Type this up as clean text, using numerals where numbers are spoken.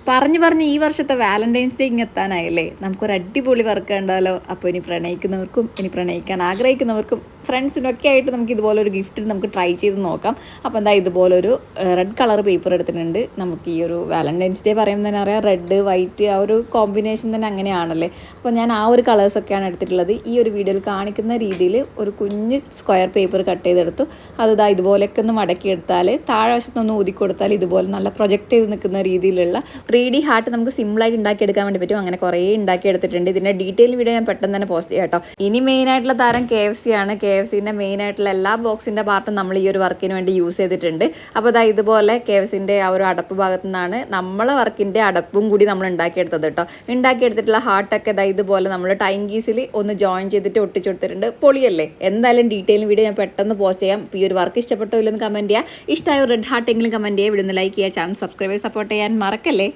പറഞ്ഞ് ഈ വർഷത്തെ വാലന്റൈൻസ് ഡേ ഇങ്ങെത്താനായില്ലേ, നമുക്കൊരു അടിപൊളി വർക്ക് കണ്ടാലോ. അപ്പോൾ ഇനി പ്രണയിക്കുന്നവർക്കും ഇനി പ്രണയിക്കാൻ ആഗ്രഹിക്കുന്നവർക്കും ഫ്രണ്ട്സിനൊക്കെ ആയിട്ട് നമുക്ക് ഇതുപോലൊരു ഗിഫ്റ്റ് നമുക്ക് ട്രൈ ചെയ്ത് നോക്കാം. അപ്പോൾ എന്താ ഇതുപോലൊരു റെഡ് കളർ പേപ്പർ എടുത്തിട്ടുണ്ട്. നമുക്ക് ഈ ഒരു വാലന്റൈൻസ് ഡേ പറയുമ്പോൾ തന്നെ അറിയാം, റെഡ് വൈറ്റ് ആ ഒരു കോമ്പിനേഷൻ തന്നെ അങ്ങനെയാണല്ലേ. അപ്പോൾ ഞാൻ ആ ഒരു കളേഴ്സൊക്കെയാണ് എടുത്തിട്ടുള്ളത്. ഈ ഒരു വീഡിയോയിൽ കാണിക്കുന്ന രീതിയിൽ ഒരു കുഞ്ഞ് സ്ക്വയർ പേപ്പർ കട്ട് ചെയ്തെടുത്തു. അത് ഇതുപോലെയൊക്കെ ഒന്ന് മടക്കിയെടുത്താൽ താഴെ വശത്തൊന്ന് ഊതി കൊടുത്താൽ ഇതുപോലെ നല്ല പ്രൊജക്റ്റ് ചെയ്ത് നിൽക്കുന്ന രീതിയിലുള്ള 3D ഹാർട്ട് നമുക്ക് സിമ്പിളായിട്ട് ഉണ്ടാക്കിയെടുക്കാൻ വേണ്ടി പറ്റും. അങ്ങനെ കുറേ ഉണ്ടാക്കിയെടുത്തിട്ടുണ്ട്. ഇതിൻ്റെ ഡീറ്റെയിൽ വീഡിയോ ഞാൻ പെട്ടെന്ന് തന്നെ പോസ്റ്റ് ചെയ്യാം കേട്ടോ. ഇനി മെയിനായിട്ടുള്ള താരം KFC ആണ്. KFCൻ്റെ മെയിനായിട്ടുള്ള എല്ലാ ബോക്സിൻ്റെ പാർട്ടും നമ്മൾ ഈ ഒരു വർക്കിന് വേണ്ടി യൂസ് ചെയ്തിട്ടുണ്ട്. അപ്പോൾ ഇതുപോലെ KFCൻ്റെ ആ ഒരു അടപ്പ് ഭാഗത്തു നിന്നാണ് നമ്മളെ വർക്കിൻ്റെ അടപ്പും കൂടി നമ്മൾ ഉണ്ടാക്കിയെടുത്തത് കേട്ടോ. ഉണ്ടാക്കിയെടുത്തിട്ടുള്ള ഹാർട്ടൊക്കെ ഇതുപോലെ നമ്മൾ ടൈം കീസിൽ ഒന്ന് ജോയിൻ ചെയ്തിട്ട് ഒട്ടിച്ചെടുത്തിട്ടുണ്ട്. പൊളിയല്ലേ? എന്തായാലും ഡീറ്റെയിൽ വീഡിയോ ഞാൻ പെട്ടെന്ന് പോസ്റ്റ് ചെയ്യാം. ഈ ഒരു വർക്ക് ഇഷ്ടപ്പെട്ടോ ഇല്ലെന്ന് കമൻറ്റ് ചെയ്യുക. ഇഷ്ടമായ റെഡ് ഹാർട്ട് എങ്കിലും കമൻറ്റ് ചെയ്യുക. ഇവിടുന്ന് ലൈക്ക് ചെയ്യുക. ചാനൽ സബ്സ്ക്രൈബ് സപ്പോർട്ട് ചെയ്യാൻ മറക്കല്ലേ.